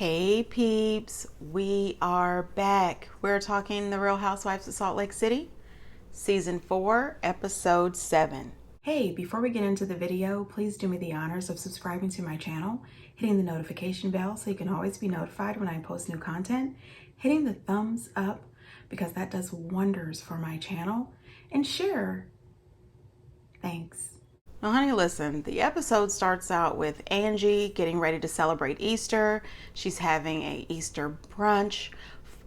Hey peeps, we are back. We're talking The Real Housewives of Salt Lake City, Season 4, Episode 7. Hey, before we get into the video, please do me the honors of subscribing to my channel, hitting the notification bell so you can always be notified when I post new content, hitting the thumbs up because that does wonders for my channel, and share. Thanks. Now, honey, listen, the episode starts out with Angie getting ready to celebrate Easter. She's having a Easter brunch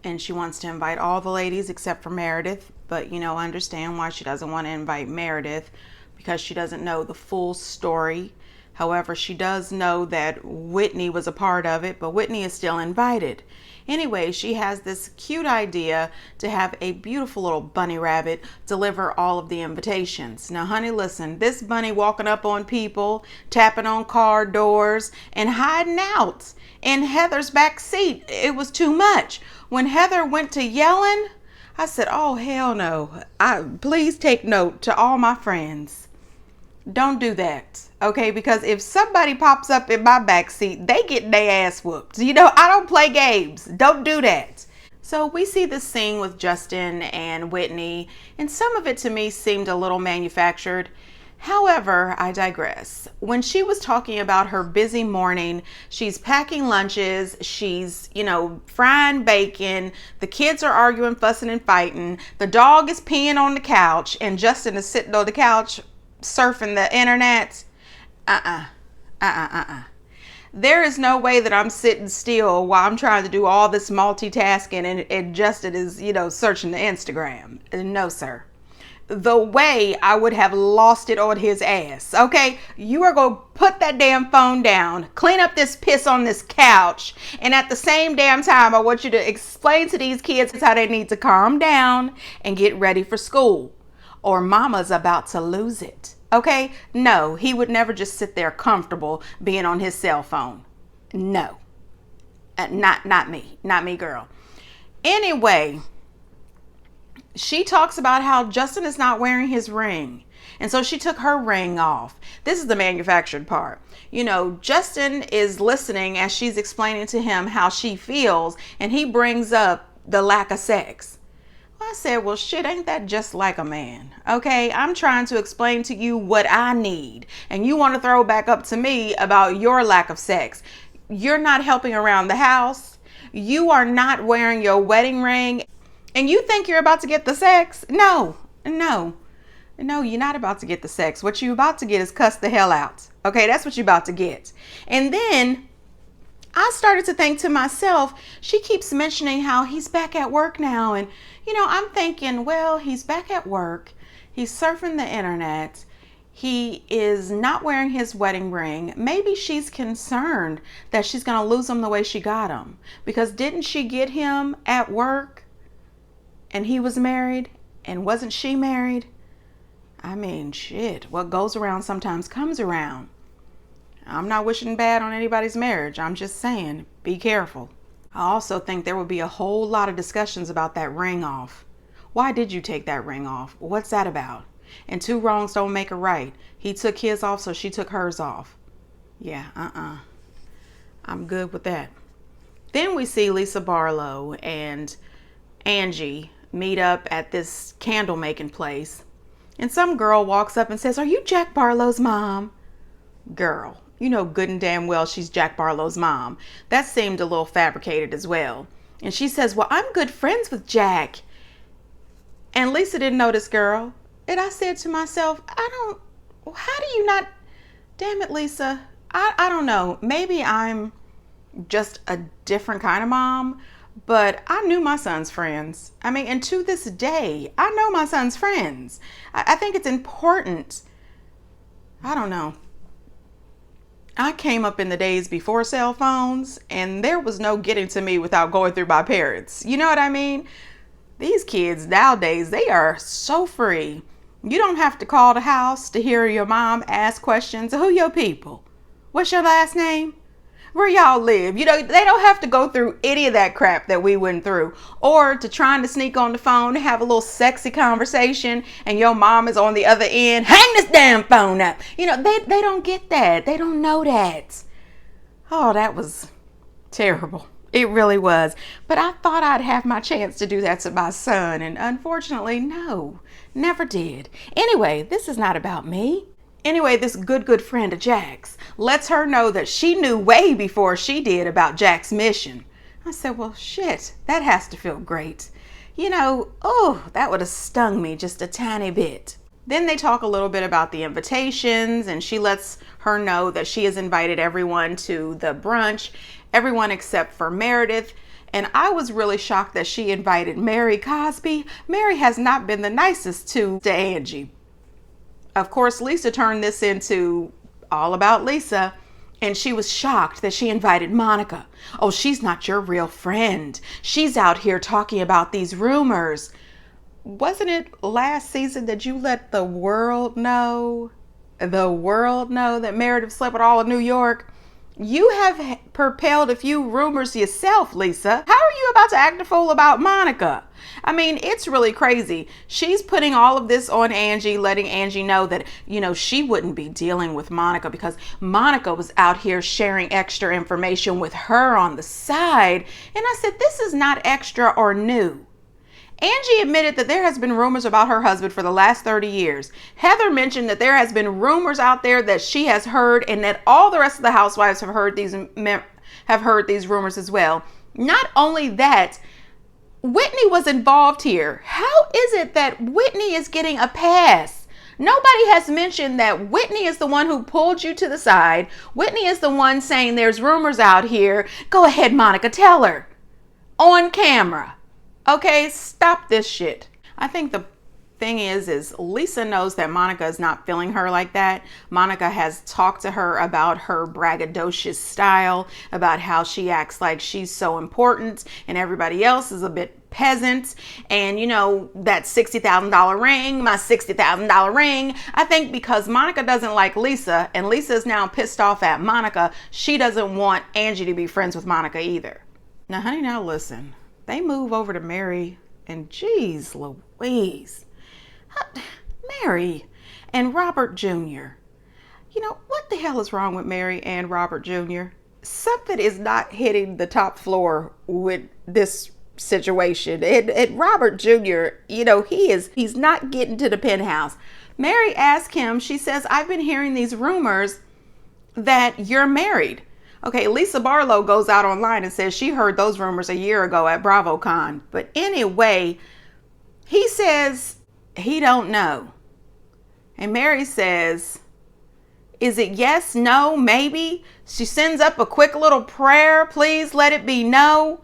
and she wants to invite all the ladies except for Meredith. But, I understand why she doesn't want to invite Meredith because she doesn't know the full story. However, she does know that Whitney was a part of it, but Whitney is still invited. Anyway, she has this cute idea to have a beautiful little bunny rabbit deliver all of the invitations. Now, honey, listen, this bunny walking up on people, tapping on car doors, and hiding out in Heather's back seat. It was too much. When Heather went to yelling, I said, oh, hell no. Please take note to all my friends. Don't do that, okay? Because if somebody pops up in my backseat, they get their ass whooped. I don't play games. Don't do that. So we see this scene with Justin and Whitney, and some of it to me seemed a little manufactured. However, I digress. When she was talking about her busy morning, she's packing lunches, she's, frying bacon, the kids are arguing, fussing, and fighting, the dog is peeing on the couch, and Justin is sitting on the couch surfing the internet. There is no way that I'm sitting still while I'm trying to do all this multitasking and Justin is, searching the Instagram. No, sir. The way I would have lost it on his ass. Okay, you are going to put that damn phone down, clean up this piss on this couch, and at the same damn time, I want you to explain to these kids how they need to calm down and get ready for school, or mama's about to lose it. Okay, no, he would never just sit there comfortable being on his cell phone. No, not me, girl. Anyway, she talks about how Justin is not wearing his ring. And so she took her ring off. This is the manufactured part. Justin is listening as she's explaining to him how she feels, and he brings up the lack of sex. I said, well, shit, ain't that just like a man? Okay, I'm trying to explain to you what I need, and you want to throw back up to me about your lack of sex. You're not helping around the house. You are not wearing your wedding ring, and you think you're about to get the sex? No, you're not about to get the sex. What you're about to get is cuss the hell out. Okay, that's what you're about to get. And then I started to think to myself, she keeps mentioning how he's back at work now. And, I'm thinking, well, he's back at work. He's surfing the internet. He is not wearing his wedding ring. Maybe she's concerned that she's going to lose him the way she got him. Because didn't she get him at work and he was married? And wasn't she married? I mean, shit, what goes around sometimes comes around. I'm not wishing bad on anybody's marriage. I'm just saying, be careful. I also think there will be a whole lot of discussions about that ring off. Why did you take that ring off? What's that about? And two wrongs don't make a right. He took his off, so she took hers off. Yeah, I'm good with that. Then we see Lisa Barlow and Angie meet up at this candle making place. And some girl walks up and says, "Are you Jack Barlow's mom?" Girl, you know good and damn well she's Jack Barlow's mom. That seemed a little fabricated as well. And she says, well, I'm good friends with Jack. And Lisa didn't know this girl. And I said to myself, how do you not, damn it, Lisa. I don't know. Maybe I'm just a different kind of mom, but I knew my son's friends. I mean, and to this day, I know my son's friends. I think it's important. I don't know. I came up in the days before cell phones, and there was no getting to me without going through my parents. You know what I mean? These kids nowadays, they are so free. You don't have to call the house to hear your mom ask questions. Who your people? What's your last name? Where y'all live? They don't have to go through any of that crap that we went through, or to trying to sneak on the phone, have a little sexy conversation, and your mom is on the other end. Hang this damn phone up. They don't get that. They don't know that. Oh, that was Terrible. It really was. But I thought I'd have my chance to do that to my son, and unfortunately, no, never did. Anyway, this is not about me. Anyway, this good friend of Jack's lets her know that she knew way before she did about Jack's mission. I said, well, shit, that has to feel great. That would have stung me just a tiny bit. Then they talk a little bit about the invitations, and she lets her know that she has invited everyone to the brunch, everyone except for Meredith. And I was really shocked that she invited Mary Cosby. Mary has not been the nicest to Angie. Of course, Lisa turned this into all about Lisa, and she was shocked that she invited Monica. Oh, she's not your real friend. She's out here talking about these rumors. Wasn't it last season that you let the world know that Meredith slept with all of New York? You have propelled a few rumors yourself, Lisa. How are you about to act a fool about Monica? I mean, it's really crazy. She's putting all of this on Angie, letting Angie know that, she wouldn't be dealing with Monica because Monica was out here sharing extra information with her on the side. And I said, this is not extra or new. Angie admitted that there has been rumors about her husband for the last 30 years. Heather mentioned that there has been rumors out there that she has heard, and that all the rest of the housewives have heard these rumors as well. Not only that, Whitney was involved here. How is it that Whitney is getting a pass? Nobody has mentioned that Whitney is the one who pulled you to the side. Whitney is the one saying there's rumors out here. Go ahead, Monica, tell her. On camera. Okay, stop this shit. I think the thing is Lisa knows that Monica is not feeling her like that. Monica has talked to her about her braggadocious style, about how she acts like she's so important and everybody else is a bit peasant. And that $60,000 ring, my $60,000 ring. I think because Monica doesn't like Lisa, and Lisa is now pissed off at Monica, she doesn't want Angie to be friends with Monica either. Now, honey, now listen. They move over to Mary, and geez Louise, Mary and Robert Jr. What the hell is wrong with Mary and Robert Jr.? Something is not hitting the top floor with this situation. And Robert Jr., he's not getting to the penthouse. Mary asked him, she says, I've been hearing these rumors that you're married. Okay, Lisa Barlow goes out online and says she heard those rumors a year ago at BravoCon. But anyway, he says he don't know. And Mary says, is it yes, no, maybe? She sends up a quick little prayer. Please let it be no.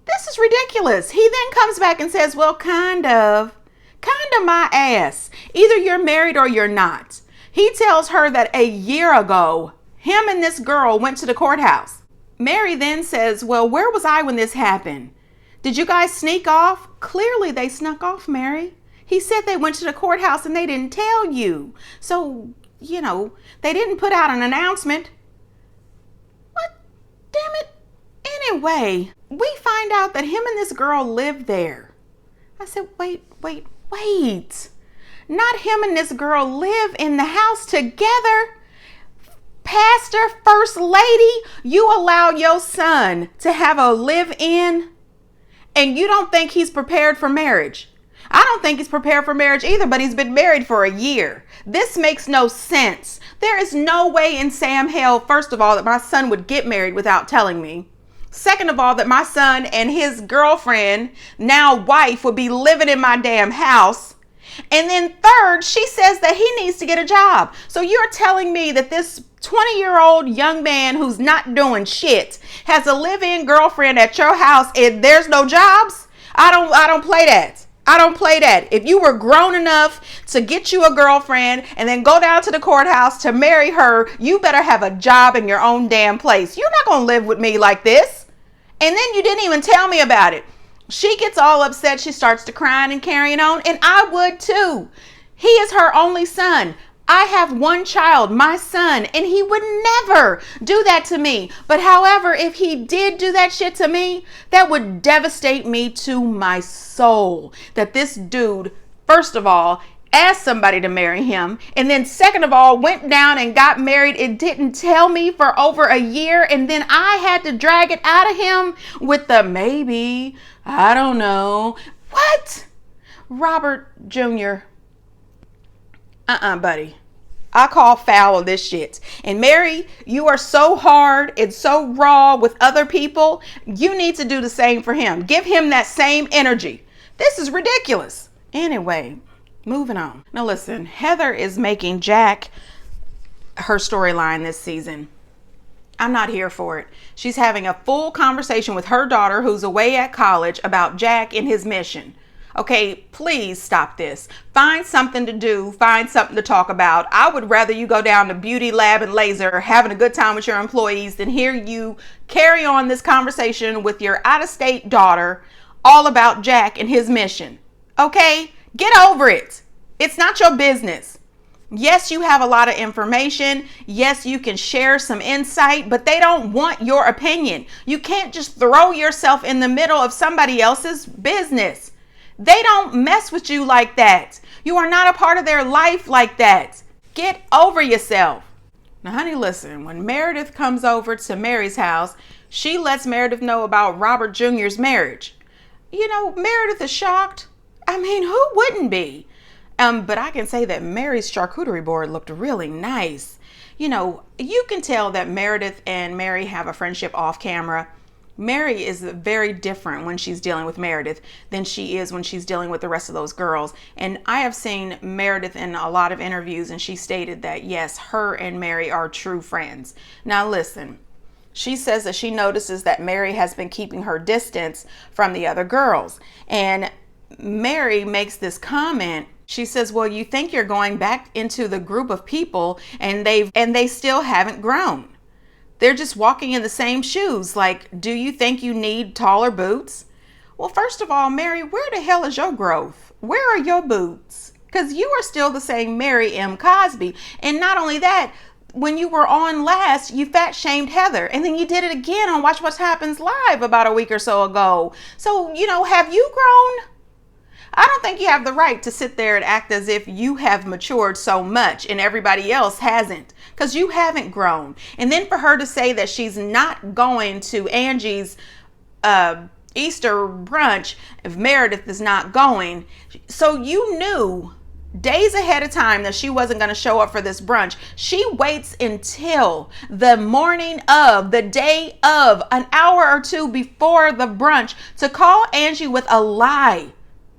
This is ridiculous. He then comes back and says, well, kind of my ass. Either you're married or you're not. He tells her that a year ago, him and this girl went to the courthouse. Mary then says, well, where was I when this happened? Did you guys sneak off? Clearly they snuck off, Mary. He said they went to the courthouse and they didn't tell you. So, they didn't put out an announcement. What? Damn it. Anyway, we find out that him and this girl lived there. I said, wait. Not him and this girl live in the house together. Pastor, First Lady, you allow your son to have a live-in and you don't think he's prepared for marriage. I don't think he's prepared for marriage either, but he's been married for a year. This makes no sense. There is no way in Sam hell, first of all, that my son would get married without telling me. Second of all, that my son and his girlfriend, now wife, would be living in my damn house. And then third, she says that he needs to get a job. So you're telling me that this 20-year-old young man who's not doing shit has a live-in girlfriend at your house and there's no jobs? I don't play that. I don't play that. If you were grown enough to get you a girlfriend and then go down to the courthouse to marry her, you better have a job in your own damn place. You're not going to live with me like this. And then you didn't even tell me about it. She gets all upset. She starts to crying and carrying on. And I would too. He is her only son. I have one child, my son, and he would never do that to me. But however, if he did do that shit to me, that would devastate me to my soul. That this dude, first of all, asked somebody to marry him, and then second of all went down and got married and didn't tell me for over a year, and then I had to drag it out of him with the maybe, I don't know. What? Robert Jr. Buddy. I call foul on this shit. And Mary, you are so hard and so raw with other people. You need to do the same for him. Give him that same energy. This is ridiculous. Anyway, moving on. Now listen, Heather is making Jack her storyline this season. I'm not here for it. She's having a full conversation with her daughter who's away at college about Jack and his mission. Okay, please stop this. Find something to do. Find something to talk about. I would rather you go down to Beauty Lab and Laser having a good time with your employees than hear you carry on this conversation with your out-of-state daughter all about Jack and his mission. Okay? Get over it. It's not your business. Yes, you have a lot of information. Yes, you can share some insight, but they don't want your opinion. You can't just throw yourself in the middle of somebody else's business. They don't mess with you like that. You are not a part of their life like that. Get over yourself. Now, honey, listen, when Meredith comes over to Mary's house, she lets Meredith know about Robert Jr.'s marriage. You know, Meredith is shocked. I mean, who wouldn't be? But I can say that Mary's charcuterie board looked really nice. You know, you can tell that Meredith and Mary have a friendship off camera. Mary is very different when she's dealing with Meredith than she is when she's dealing with the rest of those girls. And I have seen Meredith in a lot of interviews, and she stated that, yes, her and Mary are true friends. Now, listen, she says that she notices that Mary has been keeping her distance from the other girls. And Mary makes this comment. She says, well, you think you're going back into the group of people and they still haven't grown. They're just walking in the same shoes. Like, do you think you need taller boots? Well, first of all, Mary, where the hell is your growth? Where are your boots? Because you are still the same Mary M. Cosby. And not only that, when you were on last, you fat shamed Heather. And then you did it again on Watch What Happens Live about a week or so ago. So, you know, have you grown? I don't think you have the right to sit there and act as if you have matured so much and everybody else hasn't, because you haven't grown. And then for her to say that she's not going to Angie's Easter brunch if Meredith is not going. So you knew days ahead of time that she wasn't going to show up for this brunch. She waits until the morning of, the day of, an hour or two before the brunch to call Angie with a lie.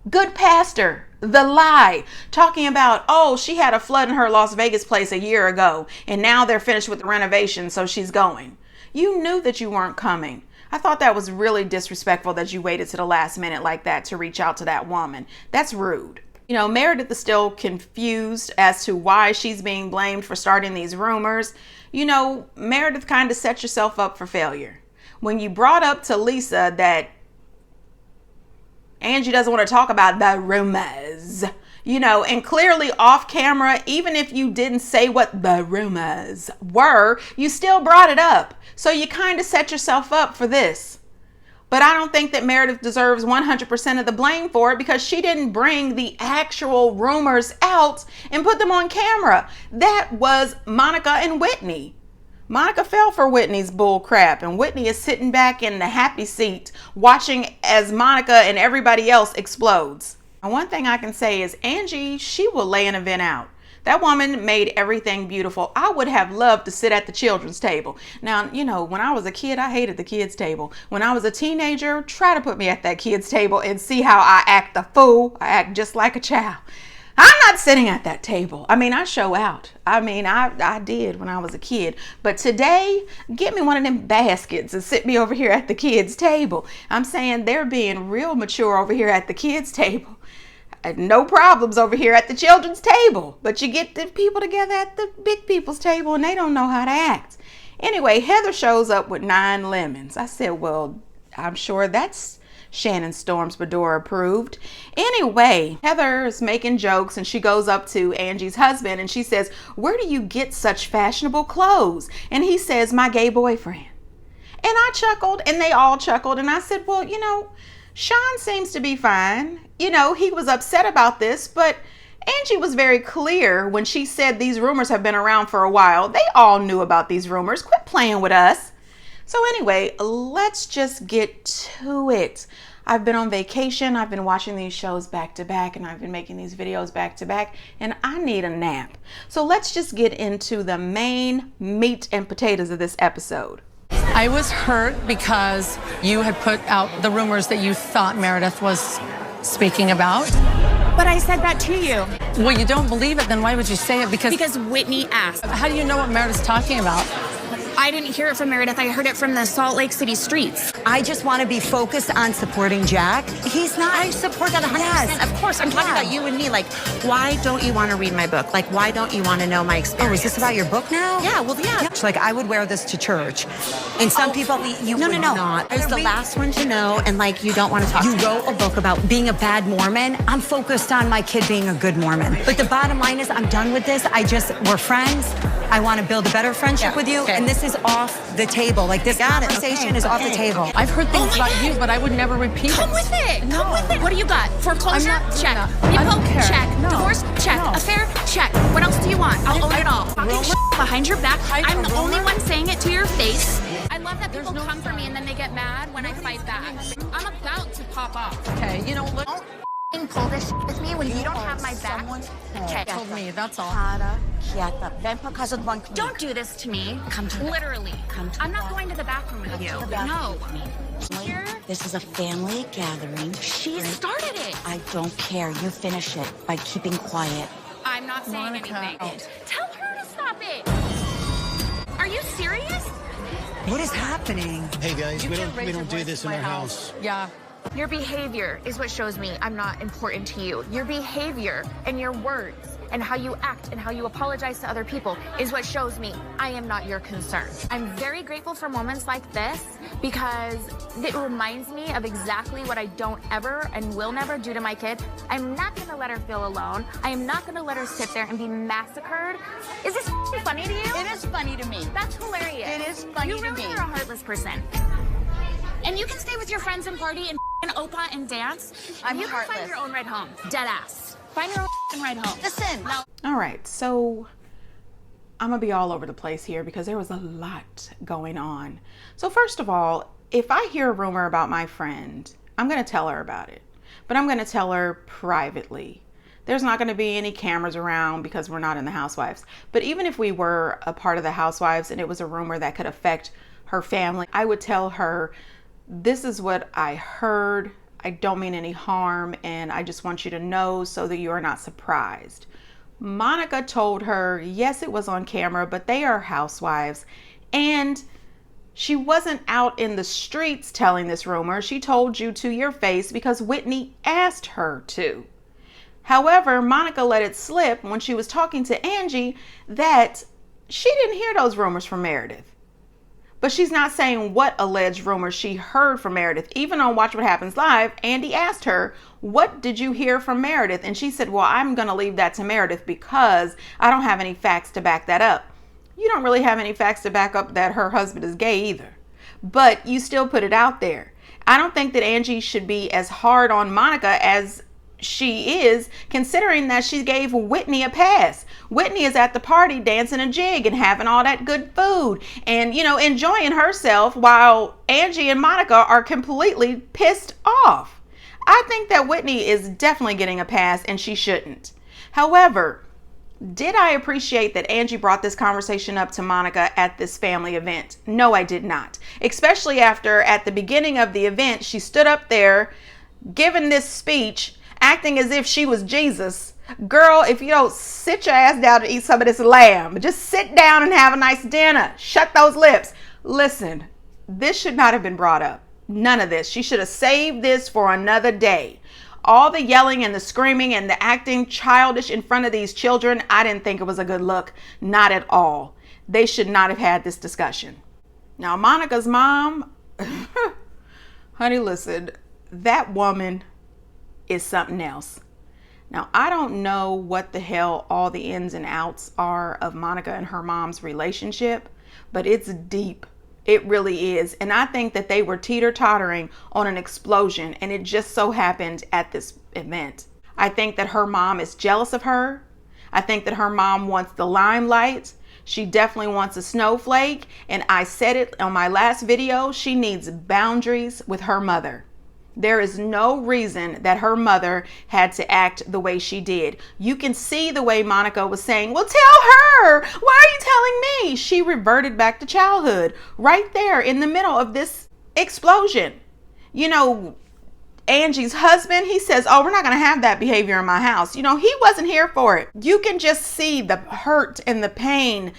Good pastor, the lie, talking about, oh, she had a flood in her Las Vegas place a year ago and now they're finished with the renovation, so she's going. You knew that you weren't coming. I thought that was really disrespectful that you waited to the last minute like that to reach out to that woman. That's rude. You know, Meredith is still confused as to why she's being blamed for starting these rumors. You know, Meredith kind of set yourself up for failure. When you brought up to Lisa that Angie doesn't want to talk about the rumors, you know, and clearly off camera, even if you didn't say what the rumors were, you still brought it up. So you kind of set yourself up for this. But I don't think that Meredith deserves 100% of the blame for it, because she didn't bring the actual rumors out and put them on camera. That was Monica and Whitney. Monica fell for Whitney's bull crap, and Whitney is sitting back in the happy seat watching as Monica and everybody else explodes. And one thing I can say is Angie, she will lay an event out. That woman made everything beautiful. I would have loved to sit at the children's table. Now, you know, when I was a kid, I hated the kids' table. When I was a teenager, try to put me at that kids' table and see how I act the fool. I act just like a child. I'm not sitting at that table. I mean, I show out. I mean, I did when I was a kid. But today, get me one of them baskets and sit me over here at the kids' table. I'm saying they're being real mature over here at the kids' table. No problems over here at the children's table. But you get the people together at the big people's table and they don't know how to act. Anyway, Heather shows up with 9 lemons. I said, well, I'm sure that's Shannon Storms Bedore approved. Anyway, Heather is making jokes and she goes up to Angie's husband and she says, where do you get such fashionable clothes? And he says, my gay boyfriend. And I chuckled and they all chuckled. And I said, well, you know, Sean seems to be fine. You know, he was upset about this, but Angie was very clear when she said these rumors have been around for a while. They all knew about these rumors. Quit playing with us. So anyway, let's just get to it. I've been on vacation. I've been watching these shows back to back, and I've been making these videos back to back, and I need a nap. So let's just get into the main meat and potatoes of this episode. I was hurt because you had put out the rumors that you thought Meredith was speaking about. But I said that to you. Well, you don't believe it, then why would you say it? Because Whitney asked. How do you know what Meredith's talking about? I didn't hear it from Meredith. I heard it from the Salt Lake City streets. I just want to be focused on supporting Jack. He's not. I support that 100%. Yes. Of course, I'm talking about you and me. Like, why don't you want to read my book? Like, why don't you want to know my experience? Oh, is this about your book now? Yeah, well, yeah. Like, I would wear this to church. And some people, you No, would no, no. not. I was the last one to know, and like, you don't want to talk You to me. wrote a book about being a bad Mormon. I'm focused on my kid being a good Mormon. But the bottom line is, I'm done with this. We're friends. I want to build a better friendship with you. okay. And this is off the table. Like, this conversation is off the table. I've heard things Oh my about God. you, but I would never repeat Come it. with it. Come with it. What do you got? Foreclosure? I'm not doing Check. that. I don't Repo? care. Check. No. Divorce? Check. No. Affair? Check. What else do you want? I'll own it all. Talking shit behind your back. Hide I'm a the only rumor? one saying it to your face. I love that people no come for me and then they get mad when I fight back. I'm about to pop off. Okay, you know, look. Don't pull this shit with me when you don't have my back. Okay. Told me, that's all. Don't do this to me. Literally. I'm not going to the bathroom with you. No. Here, This is a family gathering. she started it. I don't care. You finish it by keeping quiet. I'm not saying Monica. anything. Tell her to stop it. Are you serious? What is happening? Hey guys, You we can't raise don't your do voice this in in my our house. Yeah. Your behavior is what shows me I'm not important to you. Your behavior and your words and how you act and how you apologize to other people is what shows me I am not your concern. I'm very grateful for moments like this because it reminds me of exactly what I don't ever and will never do to my kid. I'm not gonna let her feel alone. I am not gonna let her sit there and be massacred. Is this funny to you? It is funny to me. That's hilarious. It is funny you to really me. are a heartless person. And you can stay with your friends and party and Opa and dance. I'm you can heartless. find your own ride home. Dead ass. Find your own ride home. Listen. No. All right, so I'm gonna be all over the place here because there was a lot going on. So first of all, if I hear a rumor about my friend, I'm gonna tell her about it, but I'm gonna tell her privately. There's not gonna be any cameras around because we're not in the Housewives. But even if we were a part of the Housewives and it was a rumor that could affect her family, I would tell her, this is what I heard. I don't mean any harm, and I just want you to know so that you are not surprised. Monica told her, yes, it was on camera, but they are housewives. And she wasn't out in the streets telling this rumor. She told you to your face because Whitney asked her to. However, Monica let it slip when she was talking to Angie that she didn't hear those rumors from Meredith. But she's not saying what alleged rumors she heard from Meredith. Even on Watch What Happens Live, Andy asked her, what did you hear from Meredith? And she said, well, I'm going to leave that to Meredith because I don't have any facts to back that up. You don't really have any facts to back up that her husband is gay either. But you still put it out there. I don't think that Angie should be as hard on Monica as she is, considering that she gave Whitney a pass. Whitney is at the party dancing a jig and having all that good food and, you know, enjoying herself while Angie and Monica are completely pissed off. I think that Whitney is definitely getting a pass and she shouldn't. However, did I appreciate that Angie brought this conversation up to Monica at this family event? No, I did not. Especially after at the beginning of the event, she stood up there giving this speech acting as if she was Jesus. Girl, if you don't sit your ass down to eat some of this lamb, just sit down and have a nice dinner. Shut those lips. Listen, this should not have been brought up. None of this. She should have saved this for another day. All the yelling and the screaming and the acting childish in front of these children, I didn't think it was a good look. Not at all. They should not have had this discussion. Now, Monica's mom, honey, listen, that woman is something else. Now, I don't know what the hell all the ins and outs are of Monica and her mom's relationship, but it's deep. It really is. And I think that they were teeter-tottering on an explosion, and it just so happened at this event. I think that her mom is jealous of her. I think that her mom wants the limelight. She definitely wants a snowflake. And I said it on my last video, she needs boundaries with her mother. There is no reason that her mother had to act the way she did. You can see the way Monica was saying, well, tell her. Why are you telling me? She reverted back to childhood right there in the middle of this explosion. You know, Angie's husband, he says, oh, we're not going to have that behavior in my house. You know, he wasn't here for it. You can just see the hurt and the pain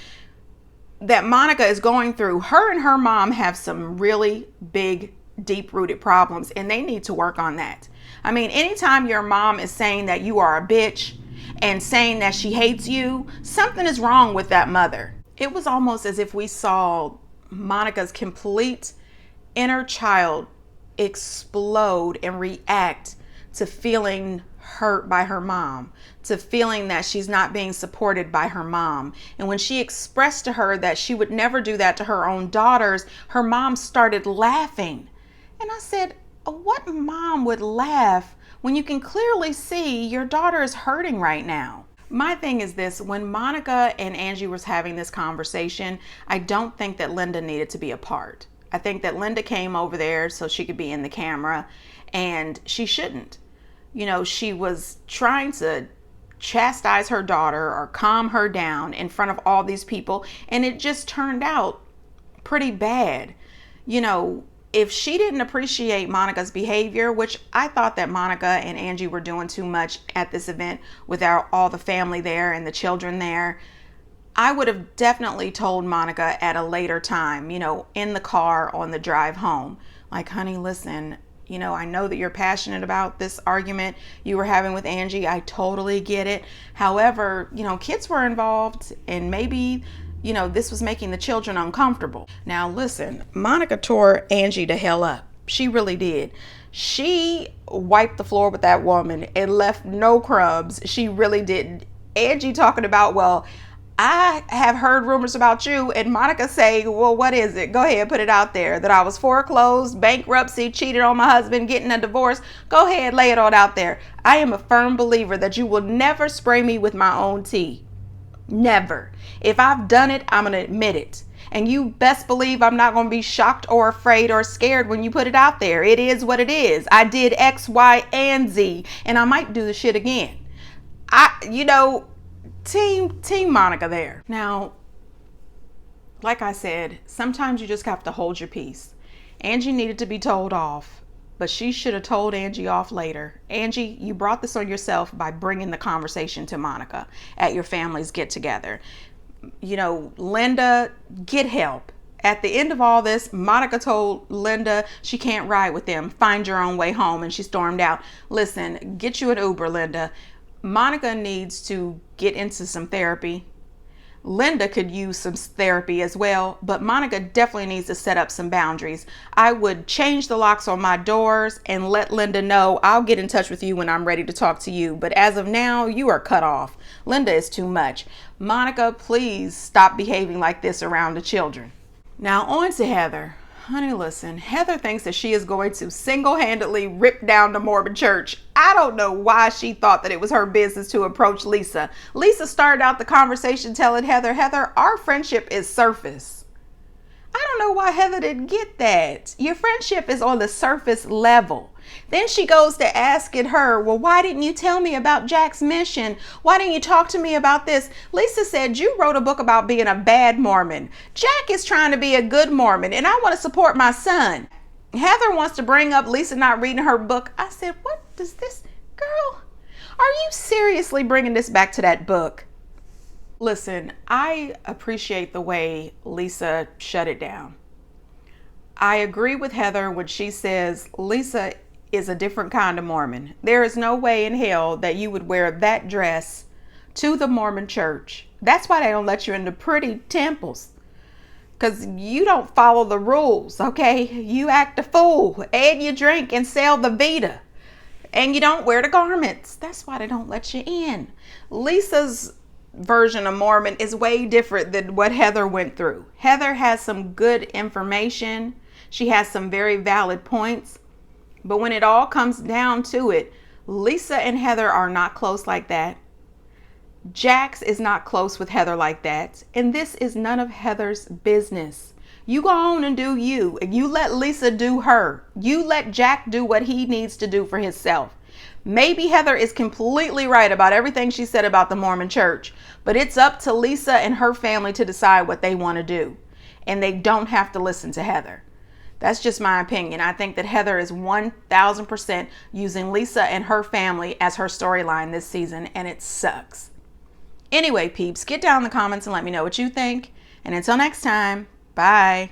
that Monica is going through. Her and her mom have some really big, deep-rooted problems, and they need to work on that. I mean, anytime your mom is saying that you are a bitch and saying that she hates you, something is wrong with that mother. It was almost as if we saw Monica's complete inner child explode and react to feeling hurt by her mom, to feeling that she's not being supported by her mom. And when she expressed to her that she would never do that to her own daughters, her mom started laughing. And I said, what mom would laugh when you can clearly see your daughter is hurting right now? My thing is this, when Monica and Angie was having this conversation, I don't think that Linda needed to be a part. I think that Linda came over there so she could be in the camera, and she shouldn't. You know, she was trying to chastise her daughter or calm her down in front of all these people, and it just turned out pretty bad. You know, if she didn't appreciate Monica's behavior, which I thought that Monica and Angie were doing too much at this event without all the family there and the children there, I would have definitely told Monica at a later time, you know, in the car on the drive home, like, honey, listen, you know, I know that you're passionate about this argument you were having with Angie. I totally get it. However, you know, kids were involved, and maybe, you know, this was making the children uncomfortable. Now, listen, Monica tore Angie to hell up. She really did. She wiped the floor with that woman and left no crumbs. She really didn't. Angie talking about, well, I have heard rumors about you, and Monica say, well, what is it? Go ahead, put it out there. That I was foreclosed, bankruptcy, cheated on my husband, getting a divorce. Go ahead, lay it all out there. I am a firm believer that you will never spray me with my own tea. Never. If I've done it, I'm going to admit it. And you best believe I'm not going to be shocked or afraid or scared when you put it out there. It is what it is. I did X, Y, and Z, and I might do the shit again. Team Monica there. Now, like I said, sometimes you just have to hold your peace. Angie needed to be told off, but she should have told Angie off later. Angie, you brought this on yourself by bringing the conversation to Monica at your family's get together. You know, Linda, get help. At the end of all this, Monica told Linda she can't ride with them. Find your own way home. And she stormed out. Listen, get you an Uber, Linda. Monica needs to get into some therapy. Linda could use some therapy as well, but Monica definitely needs to set up some boundaries. I would change the locks on my doors and let Linda know I'll get in touch with you when I'm ready to talk to you. But as of now, you are cut off. Linda is too much. Monica, please stop behaving like this around the children. Now on to Heather. Honey, listen, Heather thinks that she is going to single-handedly rip down the Mormon church. I don't know why she thought that it was her business to approach Lisa. Lisa started out the conversation telling Heather, our friendship is surface. I don't know why Heather didn't get that. Your friendship is on the surface level. Then she goes to asking her, well, why didn't you tell me about Jack's mission? Why didn't you talk to me about this? Lisa said, you wrote a book about being a bad Mormon. Jack is trying to be a good Mormon, and I want to support my son. Heather wants to bring up Lisa not reading her book. I said, what does this, girl, are you seriously bringing this back to that book? Listen, I appreciate the way Lisa shut it down. I agree with Heather when she says Lisa is a different kind of Mormon. There is no way in hell that you would wear that dress to the Mormon church. That's why they don't let you into pretty temples, because you don't follow the rules, okay? You act a fool, and you drink and sell the Vita, and you don't wear the garments. That's why they don't let you in. Lisa's version of Mormon is way different than what Heather went through. Heather has some good information. She has some very valid points. But when it all comes down to it, Lisa and Heather are not close like that. Jax is not close with Heather like that. And this is none of Heather's business. You go on and do you. And you let Lisa do her. You let Jack do what he needs to do for himself. Maybe Heather is completely right about everything she said about the Mormon church, but it's up to Lisa and her family to decide what they want to do. And they don't have to listen to Heather. That's just my opinion. I think that Heather is 1000% using Lisa and her family as her storyline this season, and it sucks. Anyway, peeps, get down in the comments and let me know what you think. And until next time, bye.